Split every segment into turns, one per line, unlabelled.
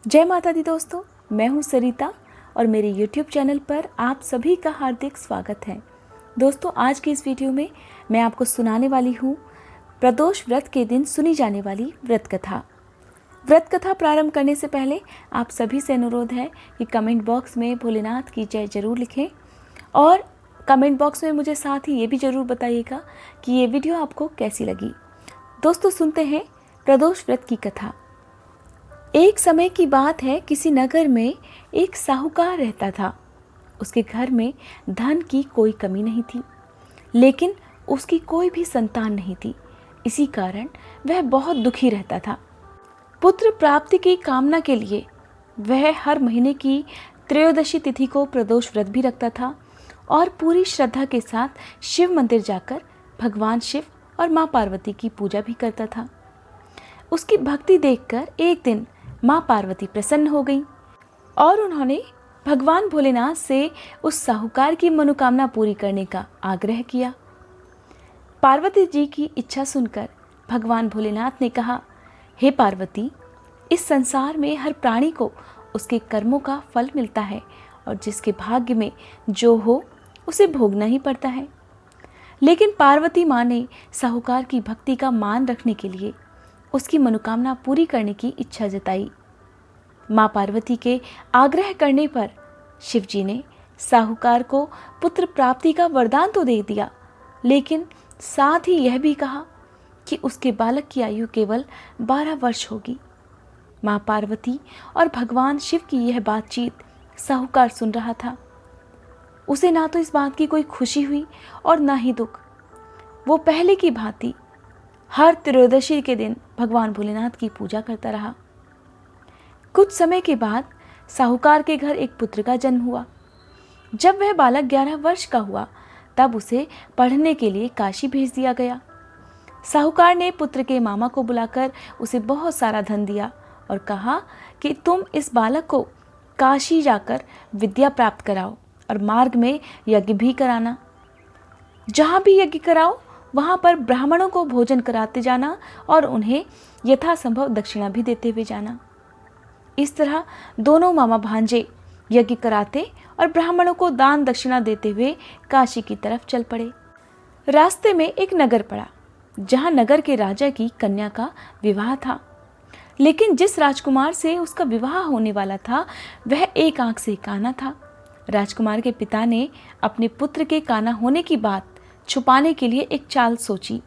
जय माता दी दोस्तों, मैं हूं सरिता और मेरे YouTube चैनल पर आप सभी का हार्दिक स्वागत है। दोस्तों, आज की इस वीडियो में मैं आपको सुनाने वाली हूं प्रदोष व्रत के दिन सुनी जाने वाली व्रत कथा। व्रत कथा प्रारंभ करने से पहले आप सभी से अनुरोध है कि कमेंट बॉक्स में भोलेनाथ की जय जरूर लिखें और कमेंट बॉक्स में मुझे साथ ही ये भी ज़रूर बताइएगा कि ये वीडियो आपको कैसी लगी। दोस्तों, सुनते हैं प्रदोष व्रत की कथा। एक समय की बात है, किसी नगर में एक साहूकार रहता था। उसके घर में धन की कोई कमी नहीं थी, लेकिन उसकी कोई भी संतान नहीं थी। इसी कारण वह बहुत दुखी रहता था। पुत्र प्राप्ति की कामना के लिए वह हर महीने की त्रयोदशी तिथि को प्रदोष व्रत भी रखता था और पूरी श्रद्धा के साथ शिव मंदिर जाकर भगवान शिव और माँ पार्वती की पूजा भी करता था। उसकी भक्ति देखकर एक दिन माँ पार्वती प्रसन्न हो गई और उन्होंने भगवान भोलेनाथ से उस साहूकार की मनोकामना पूरी करने का आग्रह किया। पार्वती जी की इच्छा सुनकर भगवान भोलेनाथ ने कहा, हे पार्वती, इस संसार में हर प्राणी को उसके कर्मों का फल मिलता है और जिसके भाग्य में जो हो उसे भोगना ही पड़ता है। लेकिन पार्वती माँ ने साहूकार की भक्ति का मान रखने के लिए उसकी मनोकामना पूरी करने की इच्छा जताई। माँ पार्वती के आग्रह करने पर शिवजी ने साहूकार को पुत्र प्राप्ति का वरदान तो दे दिया, लेकिन साथ ही यह भी कहा कि उसके बालक की आयु केवल 12 वर्ष होगी। माँ पार्वती और भगवान शिव की यह बातचीत साहूकार सुन रहा था। उसे ना तो इस बात की कोई खुशी हुई और ना ही दुख। वो पहले की भांति हर त्रयोदशी के दिन भगवान भोलेनाथ की पूजा करता रहा। कुछ समय के बाद साहूकार के घर एक पुत्र का जन्म हुआ। जब वह बालक 11 वर्ष का हुआ तब उसे पढ़ने के लिए काशी भेज दिया गया। साहूकार ने पुत्र के मामा को बुलाकर उसे बहुत सारा धन दिया और कहा कि तुम इस बालक को काशी जाकर विद्या प्राप्त कराओ और मार्ग में यज्ञ भी कराना। जहाँ भी यज्ञ कराओ वहाँ पर ब्राह्मणों को भोजन कराते जाना और उन्हें यथासंभव दक्षिणा भी देते हुए जाना। इस तरह दोनों मामा भांजे यज्ञ कराते और ब्राह्मणों को दान दक्षिणा देते हुए काशी की तरफ चल पड़े। रास्ते में एक नगर पड़ा, जहाँ नगर के राजा की कन्या का विवाह था। लेकिन जिस राजकुमार से उसका विवाह होने वाला था वह एक आंख से काना था। राजकुमार के पिता ने अपने पुत्र के काना होने की बात छुपाने के लिए एक चाल सोची।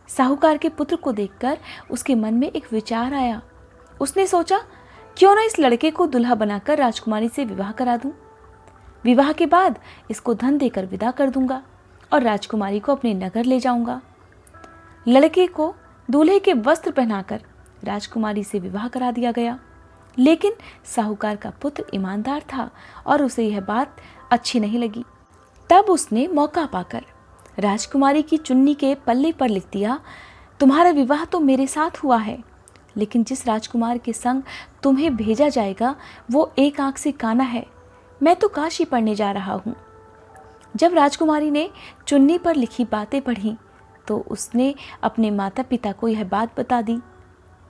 साहूकार के पुत्र को देखकर उसके मन में एक विचार आया। उसने सोचा, क्यों ना इस लड़के को दुल्हा बनाकर राजकुमारी से विवाह करा दूं। विवाह के बाद इसको धन देकर विदा कर दूंगा और राजकुमारी को अपने नगर ले जाऊंगा। लड़के को दूल्हे के वस्त्र पहनाकर राजकुमारी से विवाह करा दिया गया। लेकिन साहूकार का पुत्र ईमानदार था और उसे यह बात अच्छी नहीं लगी। तब उसने मौका पाकर राजकुमारी की चुन्नी के पल्ले पर लिख दिया, तुम्हारा विवाह तो मेरे साथ हुआ है, लेकिन जिस राजकुमार के संग तुम्हें भेजा जाएगा वो एक आंख से काना है। मैं तो काशी पढ़ने जा रहा हूँ। जब राजकुमारी ने चुन्नी पर लिखी बातें पढ़ी तो उसने अपने माता पिता को यह बात बता दी।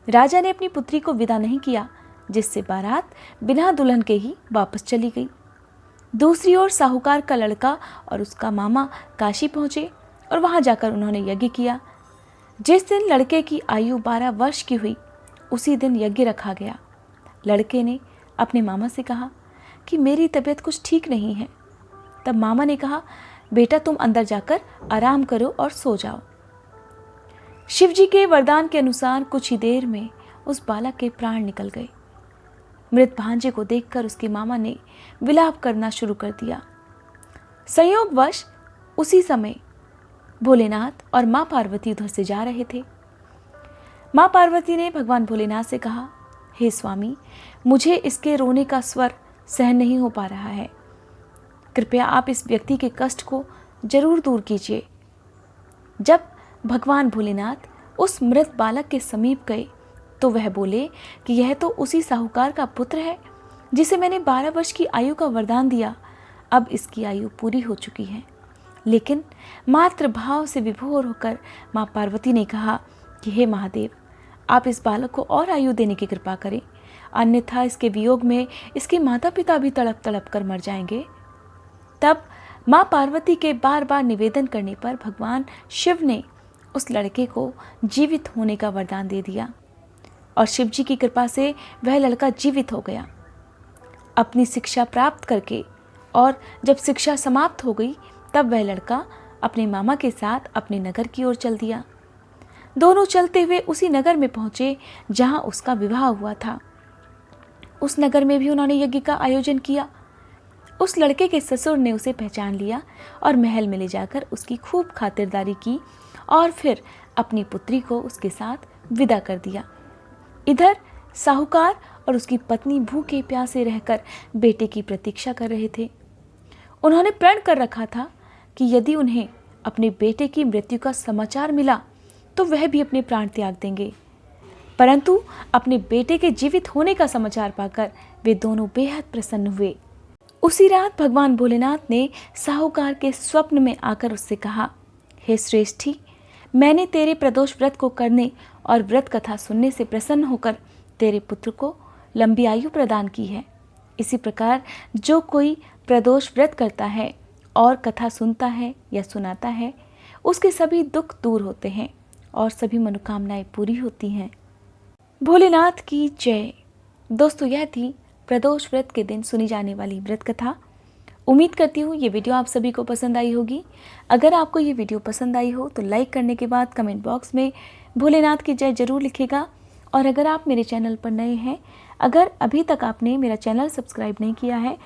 राजा ने अपनी पुत्री को विदा नहीं किया, जिससे बारात बिना दुल्हन के ही वापस चली गई। दूसरी ओर साहूकार का लड़का और उसका मामा काशी पहुंचे और वहां जाकर उन्होंने यज्ञ किया। जिस दिन लड़के की आयु 12 वर्ष की हुई उसी दिन यज्ञ रखा गया। लड़के ने अपने मामा से कहा कि मेरी तबीयत कुछ ठीक नहीं है। तब मामा ने कहा, बेटा तुम अंदर जाकर आराम करो और सो जाओ। शिवजी के वरदान के अनुसार कुछ ही देर में उस बालक के प्राण निकल गए। मृत भांजे को देखकर उसके मामा ने विलाप करना शुरू कर दिया। संयोगवश उसी समय भोलेनाथ और माँ पार्वती उधर से जा रहे थे। माँ पार्वती ने भगवान भोलेनाथ से कहा, हे स्वामी, मुझे इसके रोने का स्वर सहन नहीं हो पा रहा है। कृपया आप इस व्यक्ति के कष्ट को जरूर दूर कीजिए। जब भगवान भोलेनाथ उस मृत बालक के समीप गए तो वह बोले कि यह तो उसी साहूकार का पुत्र है जिसे मैंने 12 वर्ष की आयु का वरदान दिया। अब इसकी आयु पूरी हो चुकी है। लेकिन मातृ भाव से विभोर होकर माँ पार्वती ने कहा कि हे महादेव, आप इस बालक को और आयु देने की कृपा करें अन्यथा इसके वियोग में इसके माता पिता भी तड़प तड़प कर मर जाएंगे। तब माँ पार्वती के बार बार निवेदन करने पर भगवान शिव ने उस लड़के को जीवित होने का वरदान दे दिया और शिव जी की कृपा से वह लड़का जीवित हो गया। अपनी शिक्षा प्राप्त करके और जब शिक्षा समाप्त हो गई तब वह लड़का अपने मामा के साथ अपने नगर की ओर चल दिया। दोनों चलते हुए उसी नगर में पहुंचे जहां उसका विवाह हुआ था। उस नगर में भी उन्होंने यज्ञ का आयोजन किया। उस लड़के के ससुर ने उसे पहचान लिया और महल में ले जाकर उसकी खूब खातिरदारी की और फिर अपनी पुत्री को उसके साथ विदा कर दिया। इधर साहूकार और उसकी पत्नी भूखे प्यासे रहकर बेटे की प्रतीक्षा कर रहे थे। उन्होंने प्रण कर रखा था कि यदि उन्हें अपने बेटे की मृत्यु का समाचार मिला तो वह भी अपने प्राण त्याग देंगे, परंतु अपने बेटे के जीवित होने का समाचार पाकर वे दोनों बेहद प्रसन्न हुए। उसी रात भगवान भोलेनाथ ने साहूकार के स्वप्न में आकर उससे कहा, हे श्रेष्ठी, मैंने तेरे प्रदोष व्रत को करने और व्रत कथा सुनने से प्रसन्न होकर तेरे पुत्र को लंबी आयु प्रदान की है। इसी प्रकार जो कोई प्रदोष व्रत करता है और कथा सुनता है या सुनाता है, उसके सभी दुख दूर होते हैं और सभी मनोकामनाएं पूरी होती हैं। भोलेनाथ की जय। दोस्तों, यह थी प्रदोष व्रत के दिन सुनी जाने वाली व्रत कथा। उम्मीद करती हूँ ये वीडियो आप सभी को पसंद आई होगी। अगर आपको ये वीडियो पसंद आई हो तो लाइक करने के बाद कमेंट बॉक्स में भोलेनाथ की जय जरूर लिखिएगा। और अगर आप मेरे चैनल पर नए हैं, अगर अभी तक आपने मेरा चैनल सब्सक्राइब नहीं किया है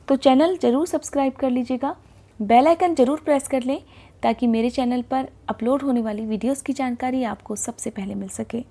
तो चैनल ज़रूर सब्सक्राइब कर लीजिएगा। बेल आइकन ज़रूर प्रेस कर लें ताकि मेरे चैनल पर अपलोड होने वाली वीडियोस की जानकारी आपको सबसे पहले मिल सके।